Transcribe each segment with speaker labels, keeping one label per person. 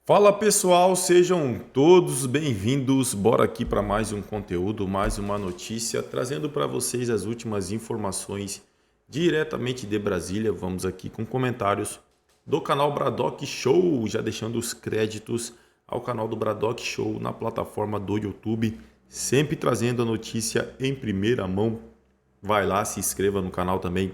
Speaker 1: Fala pessoal, sejam todos bem-vindos. Bora aqui para mais um conteúdo, mais uma notícia, trazendo para vocês as últimas informações diretamente de Brasília. Vamos aqui com comentários do canal Bradock Show, já deixando os créditos ao canal do Bradock Show na plataforma do YouTube, sempre trazendo a notícia em primeira mão. Vai lá, se inscreva no canal também,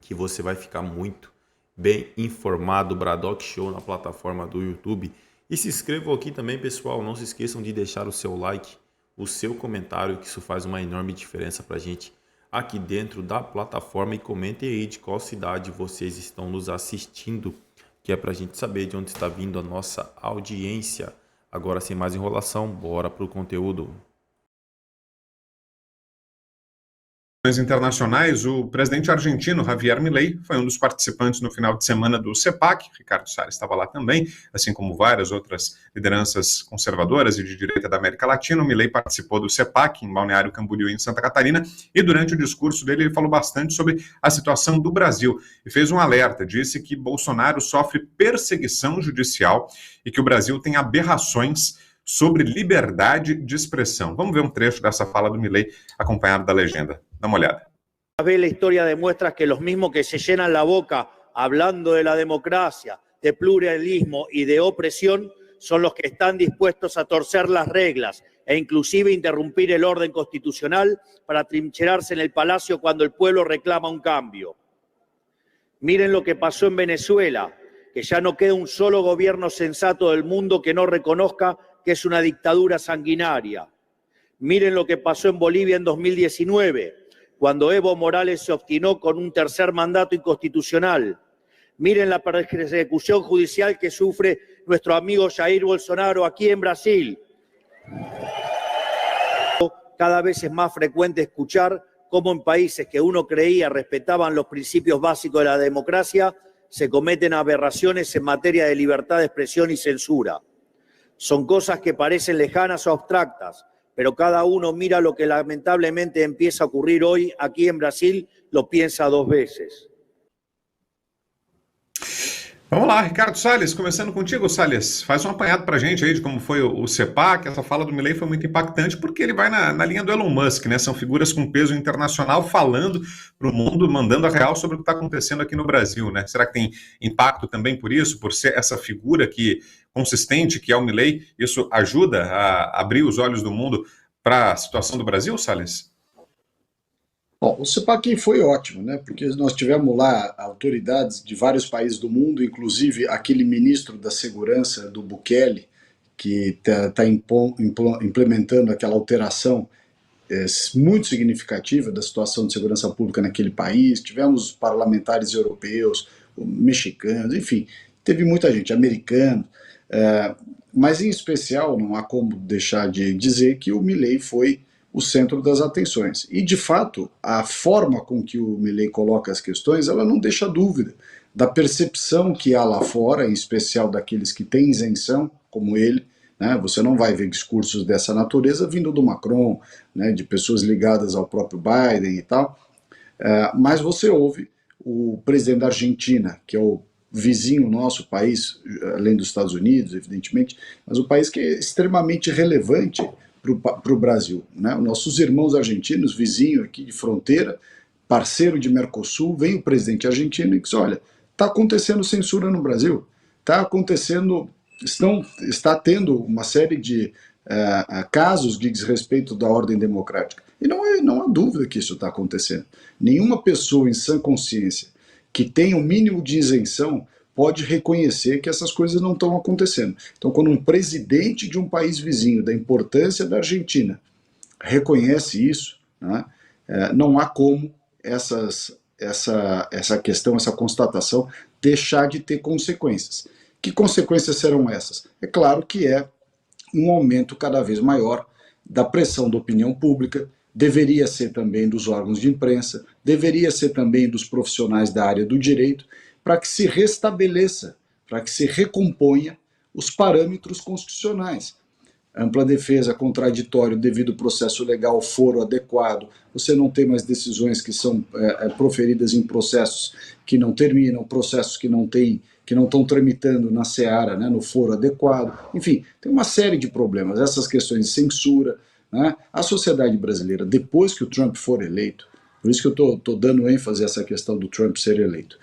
Speaker 1: que você vai ficar muito bem informado. Bradock Show na plataforma do YouTube. E se inscrevam aqui também, pessoal. Não se esqueçam de deixar o seu like, o seu comentário, que isso faz uma enorme diferença para a gente aqui dentro da plataforma. E comentem aí de qual cidade vocês estão nos assistindo, que é para a gente saber de onde está vindo a nossa audiência. Agora, sem mais enrolação, bora para o conteúdo.
Speaker 2: Internacionais, o presidente argentino Javier Milei foi um dos participantes no final de semana do CEPAC. Ricardo Salles estava lá também, assim como várias outras lideranças conservadoras e de direita da América Latina. O Milei participou do CEPAC em Balneário Camboriú, em Santa Catarina, e durante o discurso dele ele falou bastante sobre a situação do Brasil e fez um alerta. Disse que Bolsonaro sofre perseguição judicial e que o Brasil tem aberrações sobre liberdade de expressão. Vamos ver um trecho dessa fala do Milei acompanhado da legenda. Dá uma olhada.
Speaker 3: La historia demuestra que los mismos que se llenan la boca hablando de la democracia, de pluralismo y de opresión son los que están dispuestos a torcer las reglas e inclusive interrumpir el orden constitucional para trincherarse en el palacio cuando el pueblo reclama un cambio. Miren lo que pasó en Venezuela, que ya no queda un solo gobierno sensato del mundo que no reconozca que es una dictadura sanguinaria. Miren lo que pasó en Bolivia en 2019, cuando Evo Morales se obstinó con un tercer mandato inconstitucional. Miren la persecución judicial que sufre nuestro amigo Jair Bolsonaro aquí en Brasil. Cada vez es más frecuente escuchar cómo en países que uno creía respetaban los principios básicos de la democracia se cometen aberraciones en materia de libertad de expresión y censura. Son cosas que parecen lejanas o abstractas, pero cada uno mira lo que lamentablemente empieza a ocurrir hoy aquí en Brasil, lo piensa dos veces.
Speaker 2: Vamos lá, Ricardo Salles, começando contigo, Salles. Faz um apanhado pra gente aí de como foi o CEPAC. Essa fala do Milei foi muito impactante porque ele vai na linha do Elon Musk, né? São figuras com peso internacional falando pro mundo, mandando a real sobre o que está acontecendo aqui no Brasil, né? Será que tem impacto também por isso, por ser essa figura consistente que é o Milei? Isso ajuda a abrir os olhos do mundo para a situação do Brasil, Salles?
Speaker 4: Bom, o CEPAC foi ótimo, né? Porque nós tivemos lá autoridades de vários países do mundo, inclusive aquele ministro da Segurança do Bukele, que está implementando aquela alteração muito significativa da situação de segurança pública naquele país. Tivemos parlamentares europeus, mexicanos, enfim, teve muita gente, americano. Mas, em especial, não há como deixar de dizer que o Milei foi o centro das atenções. E, de fato, a forma com que o Milei coloca as questões, ela não deixa dúvida da percepção que há lá fora, em especial daqueles que têm isenção, como ele, né? Você não vai ver discursos dessa natureza vindo do Macron, né? De pessoas ligadas ao próprio Biden e tal, mas você ouve o presidente da Argentina, que é o vizinho nosso país, além dos Estados Unidos, evidentemente, mas o país que é extremamente relevante para o Brasil, né? Nossos irmãos argentinos, vizinho aqui de fronteira, parceiro de Mercosul, vem o presidente argentino e diz, olha, está acontecendo censura no Brasil, está acontecendo, está tendo uma série de casos de desrespeito da ordem democrática. E não há dúvida que isso está acontecendo. Nenhuma pessoa em sã consciência que tenha o mínimo de isenção pode reconhecer que essas coisas não estão acontecendo. Então, quando um presidente de um país vizinho, da importância da Argentina, reconhece isso, né, não há como essa questão, essa constatação, deixar de ter consequências. Que consequências serão essas? É claro que é um aumento cada vez maior da pressão da opinião pública, deveria ser também dos órgãos de imprensa, deveria ser também dos profissionais da área do direito, para que se restabeleça, para que se recomponha os parâmetros constitucionais. Ampla defesa, contraditório, devido processo legal, foro adequado, você não tem mais decisões que são proferidas em processos que não terminam, processos que que não estão tramitando na seara, né, no foro adequado. Enfim, tem uma série de problemas. Essas questões de censura, né? A sociedade brasileira, depois que o Trump for eleito, por isso que eu estou dando ênfase a essa questão do Trump ser eleito,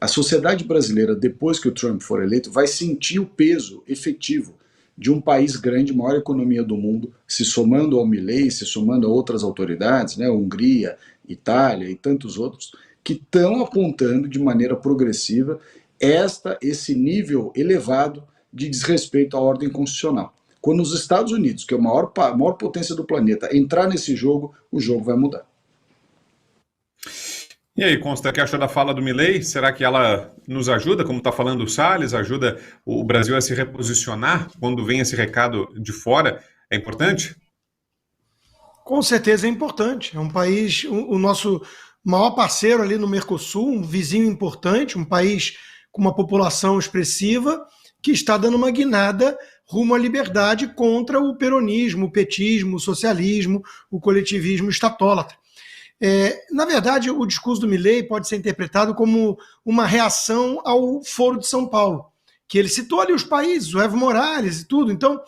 Speaker 4: a sociedade brasileira, depois que o Trump for eleito, vai sentir o peso efetivo de um país grande, maior economia do mundo, se somando ao Milei, se somando a outras autoridades, né, Hungria, Itália e tantos outros, que estão apontando de maneira progressiva esse nível elevado de desrespeito à ordem constitucional. Quando os Estados Unidos, que é a maior potência do planeta, entrar nesse jogo, o jogo vai mudar.
Speaker 2: E aí, Consta, o que achou da fala do Milei? Será que ela nos ajuda, como está falando o Salles, ajuda o Brasil a se reposicionar quando vem esse recado de fora? É importante?
Speaker 5: Com certeza é importante. É um país, o nosso maior parceiro ali no Mercosul, um vizinho importante, um país com uma população expressiva, que está dando uma guinada rumo à liberdade contra o peronismo, o petismo, o socialismo, o coletivismo estatólatra. Na verdade, o discurso do Milei pode ser interpretado como uma reação ao Foro de São Paulo, que ele citou ali os países, o Evo Morales e tudo. Então,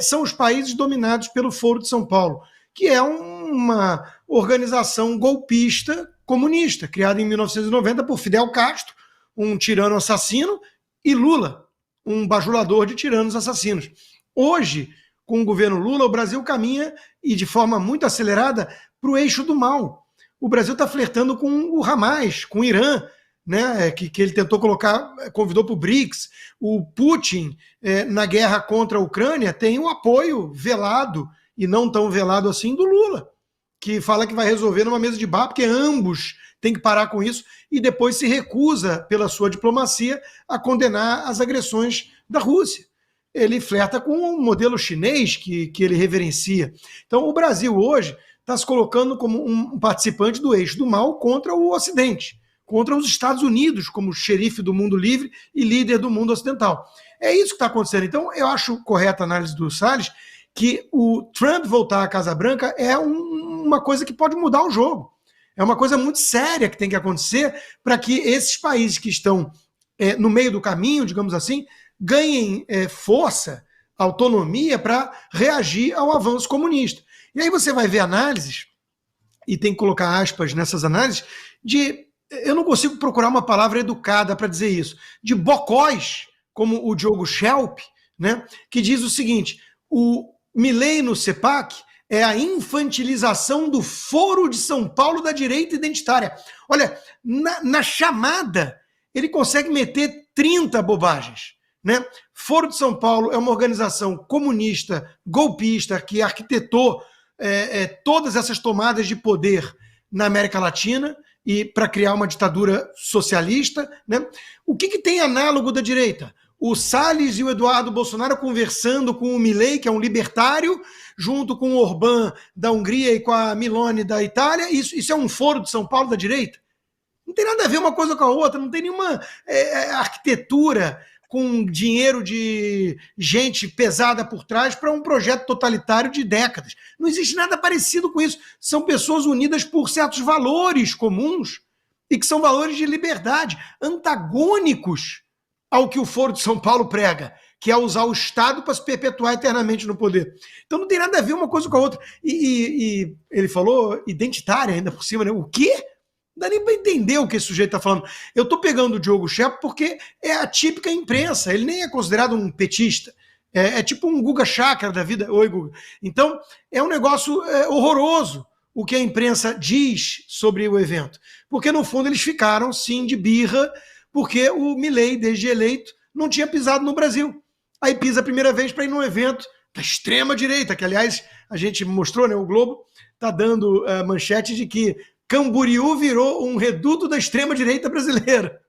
Speaker 5: são os países dominados pelo Foro de São Paulo, que é uma organização golpista comunista, criada em 1990 por Fidel Castro, um tirano assassino, e Lula, um bajulador de tiranos assassinos. Hoje, com o governo Lula, o Brasil caminha, e de forma muito acelerada, para o eixo do mal. O Brasil está flertando com o Hamas, com o Irã, né, que ele tentou colocar, convidou para o BRICS. O Putin, na guerra contra a Ucrânia, tem o apoio velado, e não tão velado assim, do Lula, que fala que vai resolver numa mesa de bar, porque ambos têm que parar com isso, e depois se recusa, pela sua diplomacia, a condenar as agressões da Rússia. Ele flerta com o modelo chinês que ele reverencia. Então, o Brasil hoje está se colocando como um participante do eixo do mal contra o Ocidente, contra os Estados Unidos, como xerife do mundo livre e líder do mundo ocidental. É isso que está acontecendo. Então, eu acho correta a análise do Salles, que o Trump voltar à Casa Branca é uma coisa que pode mudar o jogo. É uma coisa muito séria que tem que acontecer para que esses países que estão no meio do caminho, digamos assim, ganhem força, autonomia para reagir ao avanço comunista. E aí você vai ver análises, e tem que colocar aspas nessas análises, eu não consigo procurar uma palavra educada para dizer isso, de bocóis, como o Diogo Schelp, né, que diz o seguinte: o Milei no CEPAC é a infantilização do Foro de São Paulo da direita identitária. Olha, na chamada, ele consegue meter 30 bobagens. Né? Foro de São Paulo é uma organização comunista, golpista, que arquitetou todas essas tomadas de poder na América Latina e para criar uma ditadura socialista. Né? O que tem análogo da direita? O Salles e o Eduardo Bolsonaro conversando com o Milei, que é um libertário, junto com o Orbán da Hungria e com a Meloni da Itália. Isso é um Foro de São Paulo da direita? Não tem nada a ver uma coisa com a outra, não tem nenhuma arquitetura com dinheiro de gente pesada por trás para um projeto totalitário de décadas. Não existe nada parecido com isso. São pessoas unidas por certos valores comuns e que são valores de liberdade, antagônicos ao que o Foro de São Paulo prega, que é usar o Estado para se perpetuar eternamente no poder. Então não tem nada a ver uma coisa com a outra. E ele falou identitária ainda por cima, né? O quê? Não dá nem para entender o que esse sujeito está falando. Eu estou pegando o Diogo Schelp porque é a típica imprensa. Ele nem é considerado um petista. É tipo um Guga Chakra da vida. Oi, Guga. Então, é um negócio horroroso o que a imprensa diz sobre o evento. Porque, no fundo, eles ficaram, sim, de birra, porque o Milei, desde eleito, não tinha pisado no Brasil. Aí pisa a primeira vez para ir num evento da extrema-direita, que, aliás, a gente mostrou, né? O Globo está dando manchete de que Camboriú virou um reduto da extrema-direita brasileira.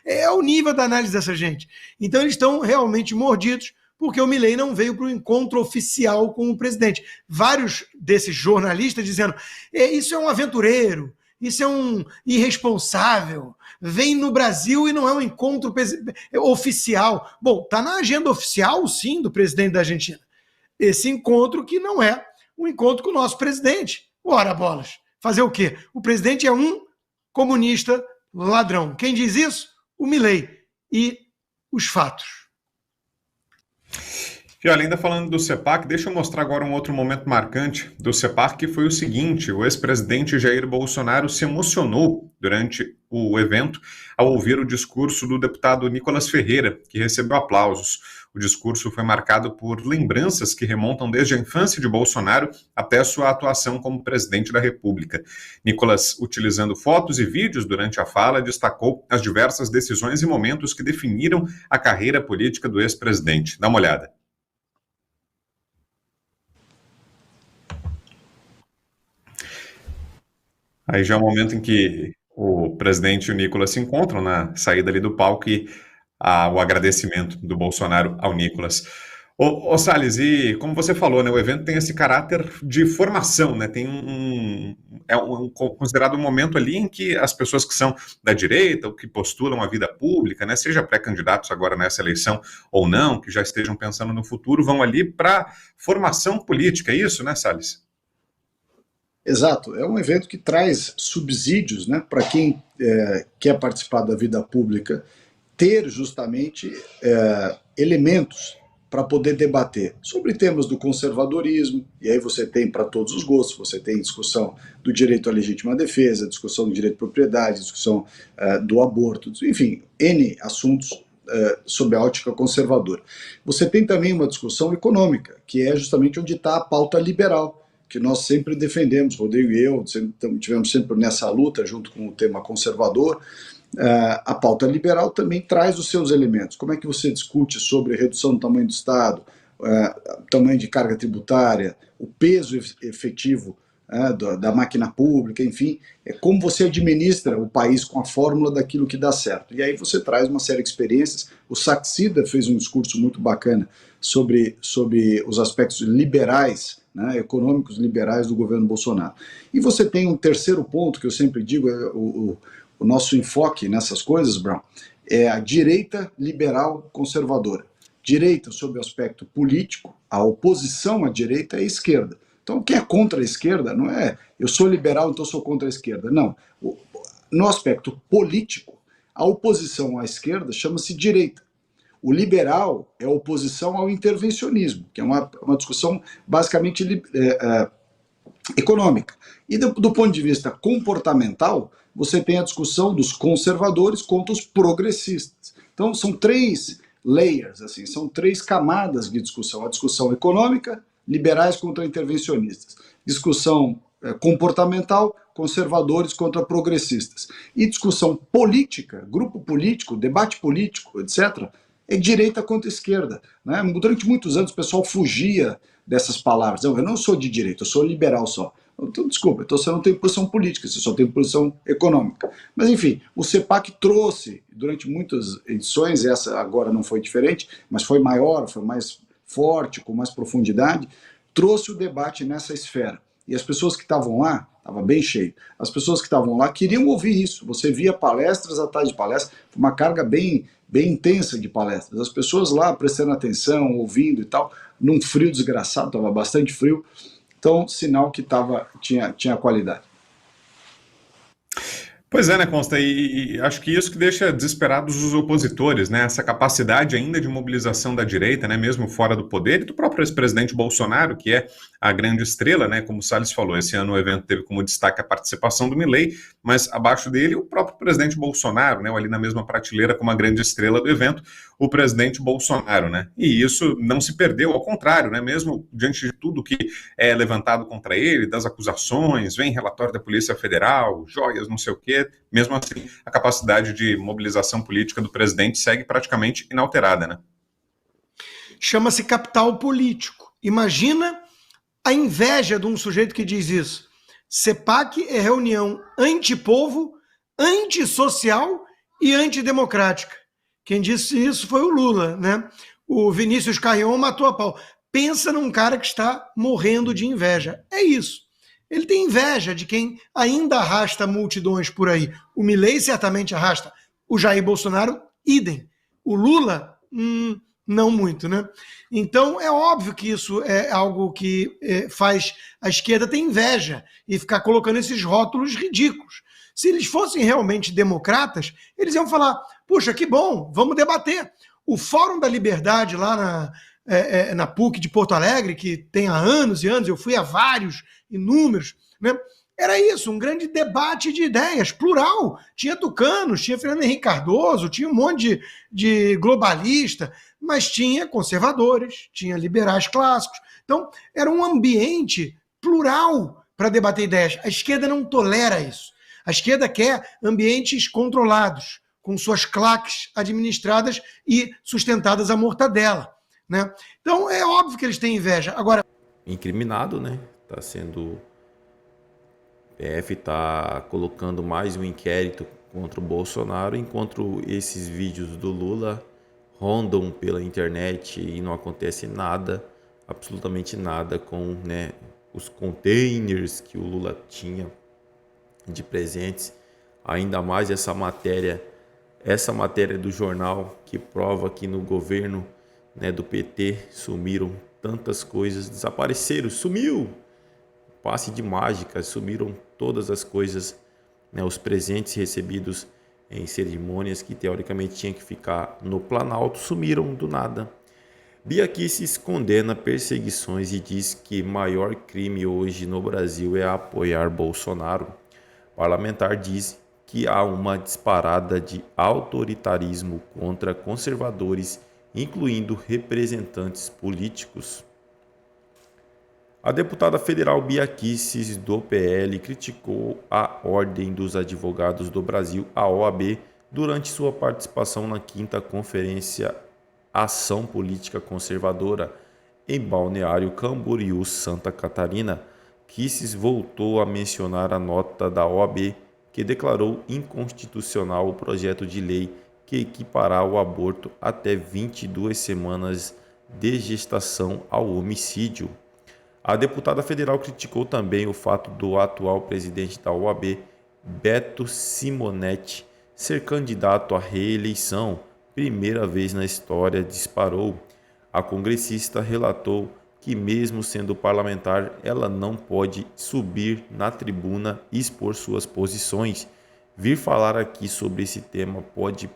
Speaker 5: É o nível da análise dessa gente. Então eles estão realmente mordidos porque o Milei não veio para o encontro oficial com o presidente. Vários desses jornalistas dizendo isso é um aventureiro, isso é um irresponsável, vem no Brasil e não é um encontro oficial. Bom, está na agenda oficial, sim, do presidente da Argentina. Esse encontro que não é um encontro com o nosso presidente. Ora, bolas. Fazer o quê? O presidente é um comunista ladrão. Quem diz isso? O Milei. E os fatos.
Speaker 2: E olha, ainda falando do CEPAC, deixa eu mostrar agora um outro momento marcante do CEPAC, que foi o seguinte: o ex-presidente Jair Bolsonaro se emocionou durante o evento ao ouvir o discurso do deputado Nicolas Ferreira, que recebeu aplausos. O discurso foi marcado por lembranças que remontam desde a infância de Bolsonaro até sua atuação como presidente da República. Nicolas, utilizando fotos e vídeos durante a fala, destacou as diversas decisões e momentos que definiram a carreira política do ex-presidente. Dá uma olhada. Aí já é o momento em que o presidente e o Nicolas se encontram na saída ali do palco e o agradecimento do Bolsonaro ao Nicolas. Ô Salles, e como você falou, né, o evento tem esse caráter de formação, né, tem considerado um momento ali em que as pessoas que são da direita, ou que postulam a vida pública, né, seja pré-candidatos agora nessa eleição ou não, que já estejam pensando no futuro, vão ali para formação política, é isso, né, Salles?
Speaker 4: Exato, é um evento que traz subsídios, né, para quem quer participar da vida pública, ter justamente elementos para poder debater sobre temas do conservadorismo, e aí você tem para todos os gostos, você tem discussão do direito à legítima defesa, discussão do direito à propriedade, discussão do aborto, enfim, N assuntos sob a ótica conservadora. Você tem também uma discussão econômica, que é justamente onde está a pauta liberal, que nós sempre defendemos, Rodrigo e eu, tivemos sempre nessa luta junto com o tema conservador. A pauta liberal também traz os seus elementos. Como é que você discute sobre redução do tamanho do Estado, tamanho de carga tributária, o peso efetivo da máquina pública, enfim, como você administra o país com a fórmula daquilo que dá certo. E aí você traz uma série de experiências. O Saxida fez um discurso muito bacana sobre os aspectos liberais, né, econômicos liberais do governo Bolsonaro. E você tem um terceiro ponto que eu sempre digo, o nosso enfoque nessas coisas, Brown, é a direita liberal conservadora. Direita sob o aspecto político, a oposição à direita é a esquerda. Então, quem é contra a esquerda não é eu sou liberal, então sou contra a esquerda. Não. No aspecto político, a oposição à esquerda chama-se direita. O liberal é a oposição ao intervencionismo, que é uma discussão basicamente econômica. E do ponto de vista comportamental, você tem a discussão dos conservadores contra os progressistas. Então, são três layers, assim, são três camadas de discussão. A discussão econômica, liberais contra intervencionistas. Discussão comportamental, conservadores contra progressistas. E discussão política, grupo político, debate político, etc., é direita contra esquerda. Né? Durante muitos anos o pessoal fugia dessas palavras. Eu não sou de direita, eu sou liberal só. Então, desculpa, então você não tem posição política, você só tem posição econômica. Mas, enfim, o CEPAC trouxe, durante muitas edições, essa agora não foi diferente, mas foi maior, foi mais forte, com mais profundidade, trouxe o debate nessa esfera. E as pessoas que estavam lá, estava bem cheio, as pessoas que estavam lá queriam ouvir isso. Você via palestras atrás de palestras, uma carga bem intensa de palestras. As pessoas lá prestando atenção, ouvindo e tal, num frio desgraçado, estava bastante frio. Então, sinal que tinha qualidade.
Speaker 2: Pois é, né, Consta, e acho que isso que deixa desesperados os opositores, né, essa capacidade ainda de mobilização da direita, né, mesmo fora do poder, e do próprio ex-presidente Bolsonaro, que é a grande estrela, né, como o Salles falou, esse ano o evento teve como destaque a participação do Milei, mas abaixo dele o próprio presidente Bolsonaro, né, ali na mesma prateleira como a grande estrela do evento, o presidente Bolsonaro, né, e isso não se perdeu, ao contrário, né, mesmo diante de tudo que é levantado contra ele, das acusações, vem relatório da Polícia Federal, joias, não sei o quê, mesmo assim, a capacidade de mobilização política do presidente segue praticamente inalterada, né?
Speaker 5: Chama-se capital político. Imagina a inveja de um sujeito que diz isso. CEPAC é reunião antipovo, antissocial e antidemocrática. Quem disse isso foi o Lula, né? O Vinícius Carrion matou a pau. Pensa num cara que está morrendo de inveja. É isso. Ele tem inveja de quem ainda arrasta multidões por aí. O Milei certamente arrasta. O Jair Bolsonaro, idem. O Lula, não muito, né? Então, é óbvio que isso é algo que faz a esquerda ter inveja e ficar colocando esses rótulos ridículos. Se eles fossem realmente democratas, eles iam falar, puxa, que bom, vamos debater. O Fórum da Liberdade, lá na PUC de Porto Alegre, que tem há anos e anos, eu fui a vários, inúmeros, né? Era isso, um grande debate de ideias, plural. Tinha tucanos, tinha Fernando Henrique Cardoso, tinha um monte de globalista, mas tinha conservadores, tinha liberais clássicos. Então, era um ambiente plural para debater ideias. A esquerda não tolera isso. A esquerda quer ambientes controlados, com suas claques administradas e sustentadas à mortadela, né? Então, é óbvio que eles têm inveja. Agora,
Speaker 1: incriminado, né? Está sendo... O PF está colocando mais um inquérito contra o Bolsonaro, enquanto esses vídeos do Lula rondam pela internet e não acontece nada, absolutamente nada com, né, os containers que o Lula tinha de presentes. Ainda mais essa matéria do jornal que prova que no governo, né, do PT sumiram tantas coisas, desapareceram, sumiu! Passe de mágica, sumiram todas as coisas, né, os presentes recebidos em cerimônias que teoricamente tinham que ficar no Planalto, sumiram do nada. Bia Kicis condena perseguições e diz que maior crime hoje no Brasil é apoiar Bolsonaro. O parlamentar diz que há uma disparada de autoritarismo contra conservadores, incluindo representantes políticos. A deputada federal Bia Kicis, do PL, criticou a Ordem dos Advogados do Brasil, a OAB, durante sua participação na 5ª Conferência Ação Política Conservadora em Balneário Camboriú, Santa Catarina. Kicis voltou a mencionar a nota da OAB que declarou inconstitucional o projeto de lei que equipará o aborto até 22 semanas de gestação ao homicídio. A deputada federal criticou também o fato do atual presidente da OAB, Beto Simonetti, ser candidato à reeleição. Primeira vez na história, disparou. A congressista relatou que, mesmo sendo parlamentar, ela não pode subir na tribuna e expor suas posições. Vir falar aqui sobre esse tema pode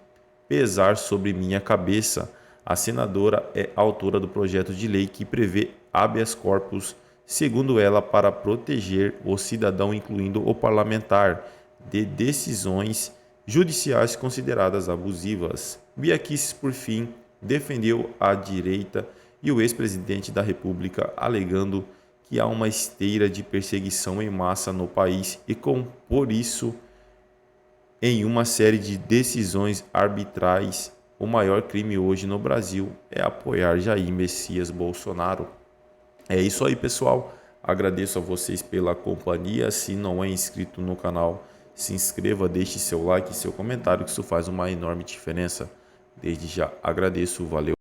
Speaker 1: pesar sobre minha cabeça. A senadora é autora do projeto de lei que prevê habeas corpus, segundo ela, para proteger o cidadão, incluindo o parlamentar, de decisões judiciais consideradas abusivas. Bia Kicis, por fim, defendeu a direita e o ex-presidente da República, alegando que há uma esteira de perseguição em massa no país e, por isso, em uma série de decisões arbitrais, o maior crime hoje no Brasil é apoiar Jair Messias Bolsonaro. É isso aí, pessoal. Agradeço a vocês pela companhia. Se não é inscrito no canal, se inscreva, deixe seu like e seu comentário, que isso faz uma enorme diferença. Desde já agradeço, valeu.